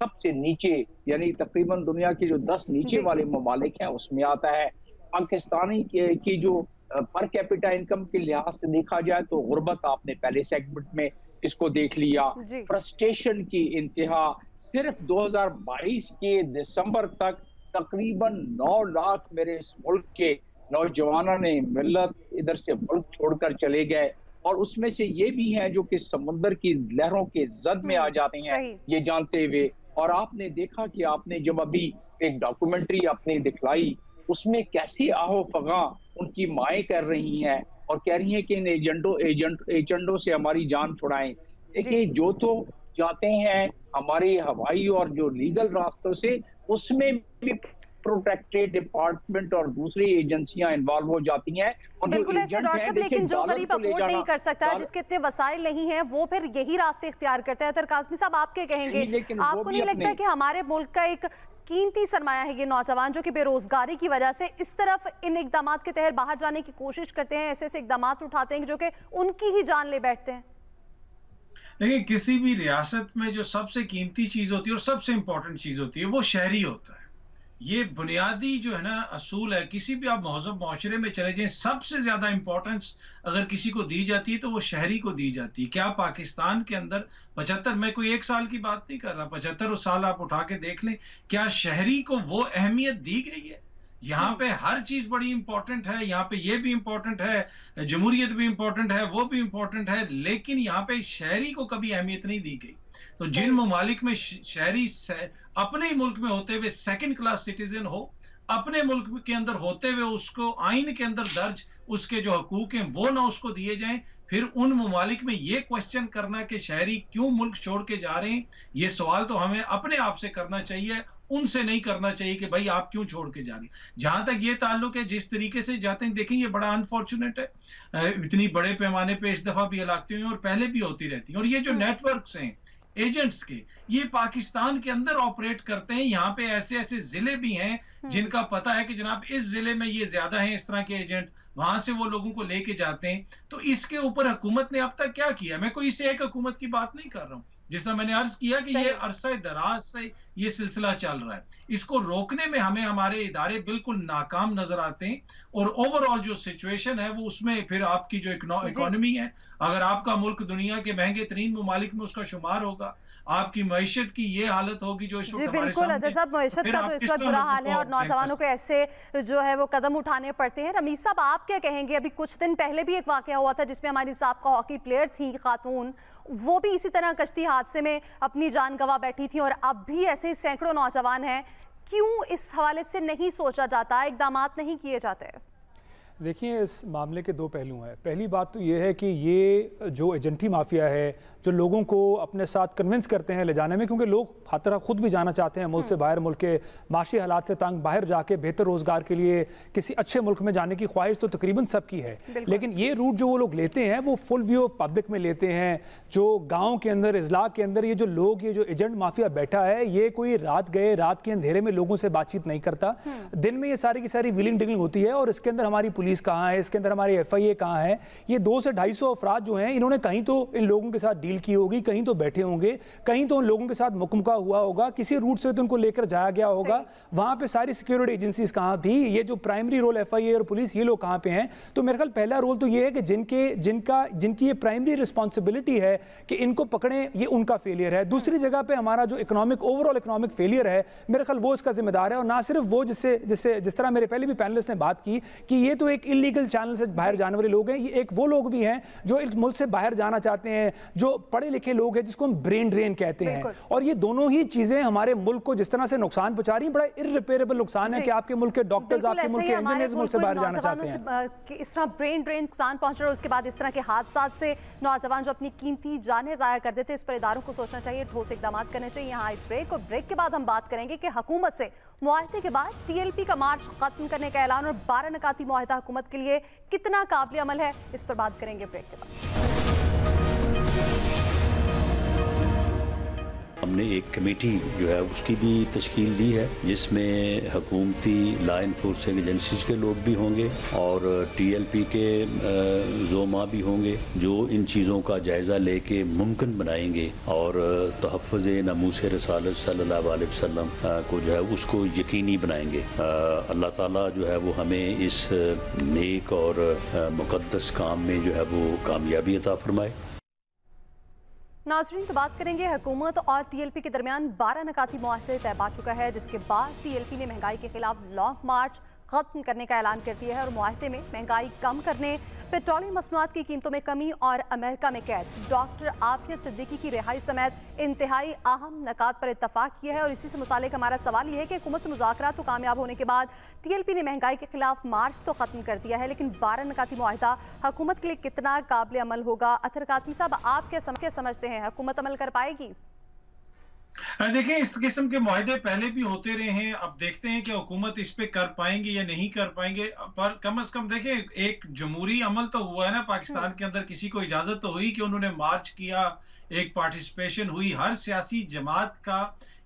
S6: सबसे नीचे, यानी तकरीबन दुनिया के जो 10 नीचे वाले ममालिक हैं उसमें आता है। पाकिस्तानी की जो पर कैपिटा इनकम के लिहाज से देखा जाए तो गुर्बत, आपने पहले सेगमेंट में इसको देख लिया, फ्रस्ट्रेशन की इंतहा। सिर्फ 2022 के दिसंबर तक तकरीबन 9 लाख मेरे इस मुल्क के नौजवानों ने मिलत इधर से मुल्क छोड़कर चले गए, और उसमें से ये भी हैं जो कि समुद्र की लहरों के जद में आ जाते हैं ये जानते हुए। और आपने देखा कि आपने जब अभी एक डॉक्यूमेंट्री अपनी दिखलाई, उसमें कैसी आहो फगा उनकी माएँ कर रही हैं और कह रही हैं कि इन एजेंटों से हमारी जान छुड़ाएं। देखिए, जो तो जाते हैं हमारे हवाई और जो लीगल रास्तों से, उसमें भी प्रोटेक्टेड डिपार्टमेंट और दूसरी एजेंसियां इन्वॉल्व हो जाती हैं।
S2: बिल्कुल ऐसे डॉक्टर साहब, लेकिन जो गरीब अफोर्ड नहीं कर सकता, जिसके इतने वसाइल नहीं है, वो फिर यही रास्ते इख्तियार करते हैं। काज़मी साहब, आप क्या कहेंगे? आपको नहीं लगता कि हमारे मुल्क का एक कीमती सरमाया है ये नौजवान, जो कि बेरोजगारी की वजह से इस तरफ इन इकदाम के तहत बाहर जाने की कोशिश करते हैं, ऐसे इकदाम उठाते हैं जो कि उनकी ही जान ले बैठते हैं?
S3: देखिए, किसी भी रियासत में जो सबसे कीमती चीज होती है और सबसे इंपॉर्टेंट चीज होती है वो शहरी होता है। ये बुनियादी जो है ना असूल है। किसी भी आप महज़ब माशरे में चले जाएं, सबसे ज्यादा इंपॉर्टेंस अगर किसी को दी जाती है तो वो शहरी को दी जाती है। क्या पाकिस्तान के अंदर 75, मैं कोई 1 साल की बात नहीं कर रहा, 75 साल आप उठा के देख लें, क्या शहरी को वो अहमियत दी गई है? यहाँ पे हर चीज बड़ी इंपॉर्टेंट है, यहाँ पे ये भी इंपॉर्टेंट है, जमहूरियत भी इंपॉर्टेंट है, वो भी इंपॉर्टेंट है, लेकिन यहाँ पे शहरी को कभी अहमियत नहीं दी गई। तो जिन ममालिक में शहरी अपने ही मुल्क में होते हुए सेकंड क्लास सिटीजन हो, अपने मुल्क के अंदर होते हुए उसको आइन के अंदर दर्ज उसके जो हकूक हैं वो ना उसको दिए जाएं, फिर उन ममालिक में ये क्वेश्चन करना कि शहरी क्यों मुल्क छोड़ के जा रहे हैं, ये सवाल तो हमें अपने आप से करना चाहिए, उनसे नहीं करना चाहिए कि भाई आप क्यों छोड़ के जा रही। जहां तक ये ताल्लुक है, जिस तरीके से जाते हैं, देखें ये बड़ा अनफॉर्चुनेट है, इतनी बड़े पैमाने पे इस दफा भी हलाकतें हुई और पहले भी होती रहती हैं। और ये जो नेटवर्क्स हैं एजेंट्स के, ये पाकिस्तान के अंदर ऑपरेट करते हैं। यहाँ पे ऐसे ऐसे जिले भी हैं जिनका पता है कि जनाब इस जिले में ये ज्यादा हैं इस तरह के एजेंट, वहां से वो लोगों को लेके जाते हैं। तो इसके ऊपर हुकूमत ने अब तक क्या किया? मैं कोई इस एक हुकूमत की बात नहीं कर रहा हूं, जिस तरह मैंने अर्ज किया कि ये अरसा दराज से ये सिलसिला चल रहा है। इसको रोकने में हमें हमारे इदारे बिल्कुल नाकाम नजर आते हैं, और ओवरऑल जो सिचुएशन है वो उसमें फिर आपकी जो इकोनॉमी है, अगर आपका मुल्क दुनिया के महंगे तरीन ममालिक में उसका शुमार होगा, आपकी मैशत की ये हालत होगी जो इस वक्त हमारे सामने।
S2: बिल्कुल साहब, मैशत का तो इस वक्त बुरा हाल है और नौजवानों को ऐसे जो है वो कदम उठाने पड़ते हैं। रमीज साहब, आप क्या कहेंगे? अभी कुछ दिन पहले भी एक वाकया हुआ था जिसमें हमारी साबका हॉकी प्लेयर थी खातून, वो भी इसी तरह कश्ती हादसे में अपनी जान गंवा बैठी थी, और अब भी ऐसे सैकड़ों नौजवान हैं। क्यों इस हवाले से नहीं सोचा जाता, इकदाम नहीं किए जाते?
S4: देखिए, इस मामले के दो पहलू हैं। पहली बात तो ये है कि ये जो एजेंटी माफिया है, जो लोगों को अपने साथ कन्विंस करते हैं ले जाने में, क्योंकि लोग खातरा खुद भी जाना चाहते हैं मुल्क से बाहर, मुल्क के माशी हालात से तंग, बाहर जाके बेहतर रोज़गार के लिए किसी अच्छे मुल्क में जाने की ख्वाहिश तो तकरीबन सबकी है। लेकिन ये रूट जो वो लोग लेते हैं वो फुल व्यू ऑफ पब्लिक में लेते हैं। जो गाँव के अंदर, इजला के अंदर ये जो लोग, ये जो एजेंट माफिया बैठा है, ये कोई रात गए रात के अंधेरे में लोगों से बातचीत नहीं करता। दिन में ये सारी की सारी व्हीलिंग डिलिंग होती है, और इसके अंदर हमारी पुलिस कहाँ है, इसके अंदर हमारी FIA कहाँ है? ये 200 से 250 अफराद जो हैं, इन्होंने कहीं तो इन लोगों के साथ डील की होगी, कहीं तो बैठे होंगे, कहीं तो उन लोगों के साथ मुकमका हुआ होगा, किसी रूट से तो उनको लेकर जाया गया होगा। वहां पे सारी सिक्योरिटी एजेंसीज कहाँ थी, ये जो प्राइमरी रोल FIA और पुलिस, ये लोग कहाँ पे हैं? तो मेरे ख्याल पहला रोल तो ये है कि जिनकी ये प्राइमरी रिस्पॉन्सिबिलिटी है कि इनको पकड़ें, ये उनका फेलियर है। दूसरी जगह पे हमारा जो ओवरऑल इकोनॉमिक फेलियर है, मेरे ख्याल वो इसका जिम्मेदार है। और ना सिर्फ वो, जिस तरह मेरे पहले भी पैनलिस्ट ने बात की कि ये तो एक इलीगल चैनल से बाहर जाने वाले लोग हैं, ये एक वो लोग भी हैं जो इस मुल्क से बाहर जाना चाहते हैं, जो पढ़े लिखे लोग हैं, जिसको हम ब्रेन ड्रेन कहते हैं। और ये दोनों ही चीजें हमारे मुल्क को जिस तरह से नुकसान पहुंचा रही हैं, बड़ा इररिपेयरेबल नुकसान है कि आपके मुल्क के डॉक्टर्स, आपके मुल्क के इंजीनियर्स मुल्क से बाहर जाना चाहते हैं।
S2: इस तरह ब्रेन ड्रेन नुकसान पहुंच रहा है, उसके बाद इस तरह के हादसात से नौजवान जो अपनी कीमती जानें जाया कर देते हैं, इस पर इदारों को सोचना चाहिए, ठोस इकदाम करने चाहिए। यहाँ एक ब्रेक, और ब्रेक के बाद हम बात करेंगे कि हुकूमत से मुआहदे के बाद TLP का मार्च खत्म करने का ऐलान और 12 नकाती मुआहदा हुकूमत के लिए कितना काबिल अमल है, इस पर बात करेंगे ब्रेक के बाद।
S8: हमने एक कमेटी जो है उसकी भी तश्कील दी है, जिसमें हुकूमती लॉ इन्फोर्सिंग एजेंसीज के लोग भी होंगे और TLP के ज़ोमा भी होंगे, जो इन चीज़ों का जायज़ा लेके मुमकिन बनाएंगे और तहफ़्फ़ुज़ नमूस रसालत सल्लल्लाहु अलैहि वसल्लम को जो है उसको यकीनी बनाएंगे। अल्लाह ताला जो है वो हमें इस नेक और मुक़द्दस काम में जो है वो कामयाबी अता फरमाए।
S2: नाज़रीन, तो बात करेंगे हुकूमत और TLP के दरमियान 12 नकाती मुआहदे तय पा चुका है, जिसके बाद TLP ने महंगाई के खिलाफ लॉन्ग मार्च खत्म करने का ऐलान कर दिया है और मुआहदे में महंगाई कम करने, पेट्रोलियम मसनूआत की कीमतों में कमी और अमेरिका में कैद डॉक्टर आफिया सिद्दीकी की रिहाई समेत इंतहाई अहम नकात पर इत्तफाक किया है। और इसी से मुतालिक हमारा सवाल यह है कि हुकूमत से मुज़ाकरात तो कामयाब होने के बाद TLP ने महंगाई के खिलाफ मार्च तो खत्म कर दिया है, लेकिन 12 नकाती मुआहदा हुकूमत के लिए कितना काबिल अमल होगा? अतर काज़मी साहब, आप क्या समझते हैं, हुकूमत अमल कर पाएगी?
S3: देखिए, इस किस्म के मुआहदे पहले भी होते रहे हैं। अब देखते हैं कि हुकूमत इस पे कर पाएंगे या नहीं कर पाएंगे। पर कम से कम देखिए, एक जमहूरी अमल तो हुआ है ना पाकिस्तान के अंदर, किसी को इजाजत तो हुई कि उन्होंने मार्च किया, एक पार्टिसिपेशन हुई। हर सियासी जमात का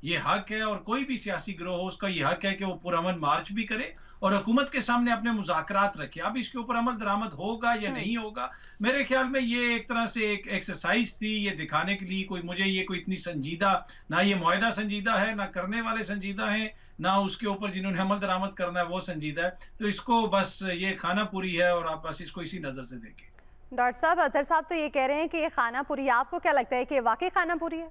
S3: ये हक है और कोई भी सियासी गिरोह हो उसका ये हक है कि वो पुरअमन मार्च भी करे और हुकूमत के सामने अपने मुज़ाकरात रखे। अब इसके ऊपर अमल दरामद होगा या नहीं होगा, मेरे ख्याल में ये एक तरह से एक एक्सरसाइज थी, ये दिखाने के लिए। कोई इतनी संजीदा, ना ये मुआहदा संजीदा है, ना करने वाले संजीदा हैं, ना उसके ऊपर जिन्होंने अमल दरामद करना है वो संजीदा है। तो इसको बस ये खाना पूरी है और आप बस इसको इसी नजर से देखें।
S2: डॉक्टर साहब, अतर साहब तो ये कह रहे हैं कि ये खाना पूरी है, आपको क्या लगता है कि वाकई खाना पूरी है?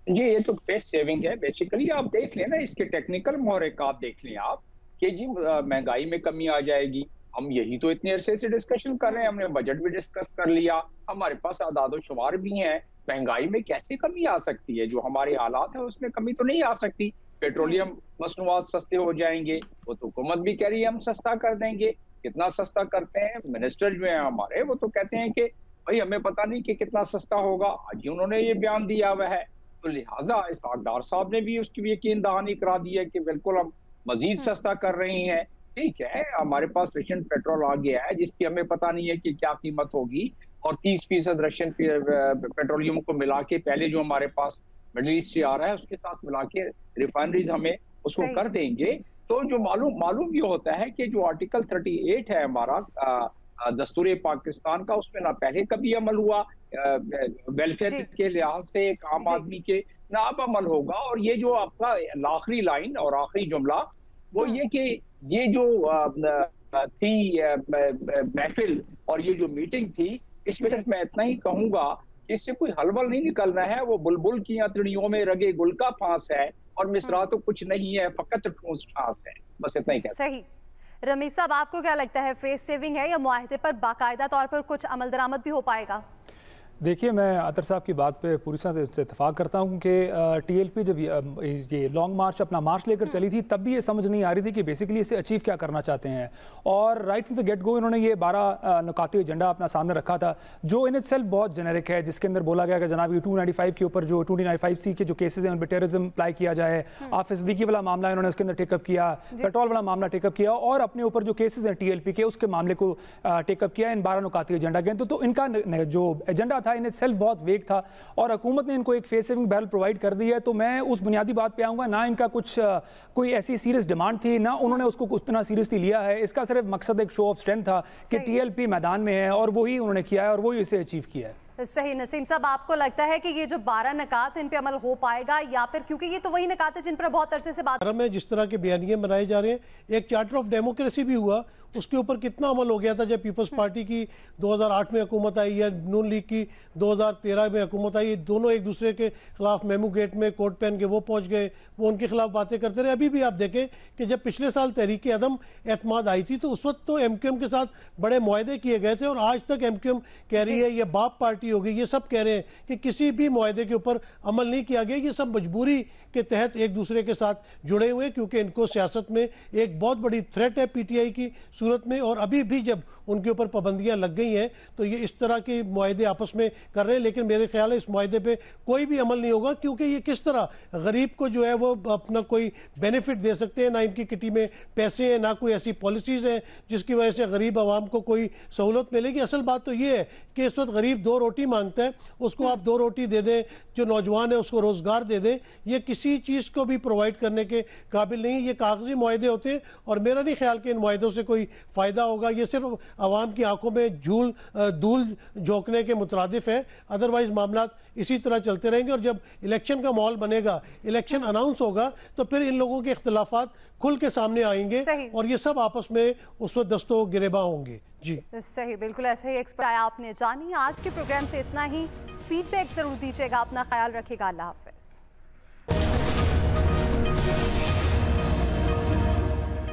S6: जी, ये तो पेस्ट सेविंग है बेसिकली। आप देख लें ना, इसके टेक्निकल मोहरक आप देख लें। आप कि जी महंगाई में कमी आ जाएगी। हम यही तो इतने अरसे से डिस्कशन कर रहे हैं, हमने बजट भी डिस्कस कर लिया, हमारे पास आदाद शुमार भी हैं। महंगाई में कैसे कमी आ सकती है? जो हमारे हालात है उसमें कमी तो नहीं आ सकती। पेट्रोलियम मसनूआत सस्ते हो जाएंगे, वो तो हुकूमत भी कह रही है हम सस्ता कर देंगे। कितना सस्ता करते हैं? मिनिस्टर जो है हमारे वो तो कहते हैं कि भाई हमें पता नहीं कि कितना सस्ता होगा, आज ही उन्होंने ये बयान दिया हुआ है। तो लिहाजा इसहाक डार साहब ने भी उसकी यकीन दहानी करा दी है कि बिल्कुल हम मजीद सस्ता कर रहे हैं। ठीक है, हमारे पास रशियन पेट्रोल आ गया है जिसकी हमें पता नहीं है कि क्या कीमत होगी, और 30% रशियन पेट्रोलियम को मिला के पहले जो हमारे पास मिडल ईस्ट से आ रहा है उसके साथ मिला के रिफाइनरीज हमें उसको कर देंगे। तो जो मालूम ये होता है कि जो आर्टिकल 38 है हमारा दस्तूर पाकिस्तान का, उसमें ना पहले कभी अमल हुआ वेलफेयर के लिहाज से एक आम आदमी के, ना अब अमल होगा। और ये जो आपका आखिरी लाइन और आखिरी जुमला वो ये कि ये जो थी महफिल और ये जो मीटिंग थी, इसमें सिर्फ मैं इतना ही कहूंगा कि इससे कोई हलवल नहीं निकलना है। वो बुलबुल की अंतड़ियों में रगे गुल का फांस है और मिसरा तो कुछ नहीं है, फकत ठूस ठास है। बस इतना ही कहते हैं।
S2: सही। रमीज साहब, आपको क्या लगता है, फेस सेविंग है या मुआहदे पर बाकायदा तौर पर कुछ अमल दरामद भी हो पाएगा?
S4: देखिए, मैं अतर साहब की बात पे पूरी तरह से इत्तेफाक करता हूँ कि टीएलपी जब ये लॉन्ग मार्च अपना मार्च लेकर चली थी तब भी ये समझ नहीं आ रही थी कि बेसिकली इससे अचीव क्या करना चाहते हैं। और right from the get go इन्होंने ये 12 नुकाती एजेंडा अपना सामने रखा था जो इन इटसेल्फ बहुत जेनेरिक है, जिसके अंदर बोला गया कि जनाब ये 295 के ऊपर जो 295C के जो केसेज हैं उन पर टेररिज्म अप्लाई किया जाए। हाफिज सिद्दीकी वाला मामला इन्होंने उसके अंदर टेकअप किया, पेट्रोल वाला मामला टेकअप किया, और अपने ऊपर जो केसेज हैं टीएलपी के उसके मामले को टेकअप किया इन 12 नुकाती एजेंडा के। तो इनका जो एजेंडा था इन इटसेल्फ बहुत वेग था और हुकूमत ने इनको एक फेस सेविंग बैरल प्रोवाइड कर दी है। तो मैं उस बुनियादी बात पे आऊंगा, ना इनका कुछ कोई ऐसी सीरियस डिमांड थी, ना उन्होंने उसको उतना सीरियसली लिया है। इसका सिर्फ मकसद एक शो ऑफ स्ट्रेंथ था कि टीएलपी मैदान में है और वही उन्होंने किया है और वही इसे अचीव किया है।
S2: सही। नसीम साहब, आपको लगता है कि ये जो 12 नकात इन पे अमल हो पाएगा, या फिर क्योंकि ये तो वही नकात है जिन पर बहुत अरसे से बात
S5: में जिस तरह के बयानिए बनाए जा रहे हैं, एक चार्टर ऑफ डेमोक्रेसी भी हुआ, उसके ऊपर कितना अमल हो गया था जब पीपल्स पार्टी की 2008 में हुकूमत आई या नून लीग की 2013 में हुकूमत आई। दोनों एक दूसरे के खिलाफ मेमू गेट में कोट पहन के वो पहुंच गए, वो उनके खिलाफ बातें करते रहे। अभी भी आप देखें कि जब पिछले साल तहरीक अदम एतमाद आई थी तो उस वक्त तो एमक्यूएम के साथ बड़े मुआहदे किए गए थे और आज तक एमक्यूएम कह रही है ये बाप पार्टी होगी, ये सब कह रहे हैं कि किसी भी मुआहदे के ऊपर अमल नहीं किया गया। ये सब मजबूरी के तहत एक दूसरे के साथ जुड़े हुए, क्योंकि इनको सियासत में एक बहुत बड़ी थ्रेट है पीटीआई की सूरत में। और अभी भी जब उनके ऊपर पाबंदियां लग गई हैं तो ये इस तरह के मुआहदे आपस में कर रहे हैं। लेकिन मेरे ख्याल है इस मुआहदे पे कोई भी अमल नहीं होगा, क्योंकि ये किस तरह गरीब को जो है वो अपना कोई बेनिफिट दे सकते हैं, ना इनकी किटी में पैसे हैं, ना कोई ऐसी पॉलिसीज हैं जिसकी वजह से गरीब आवाम को कोई सहूलत मिलेगी। असल बात तो ये है कि इस वक्त गरीब 2 रोटी मांगता है, उसको आप 2 रोटी दे दें, जो नौजवान है उसको रोजगार दे दें, ये किसी चीज को भी प्रोवाइड करने के काबिल नहीं। ये कागजी मुआहदे होते हैं और मेरा नहीं ख्याल कि इन मुआहदों से कोई फायदा होगा। ये सिर्फ आवाम की आंखों में धूल झोंकने के मुतरादिफ है। अदरवाइज मामला इसी तरह चलते रहेंगे और जब इलेक्शन का माहौल बनेगा, इलेक्शन अनाउंस होगा, तो फिर इन लोगों के इख्तिलाफात खुल के सामने आएंगे और ये सब आपस में उस वक्त दस्तो गिरेबा होंगे। जी
S2: सही, बिल्कुल ऐसे ही एक्सपर्ट आया आपने जानी। आज के प्रोग्राम से इतना ही। फीडबैक जरूर दीजिएगा, अपना ख्याल रखिएगा। अल्लाह हाफिज।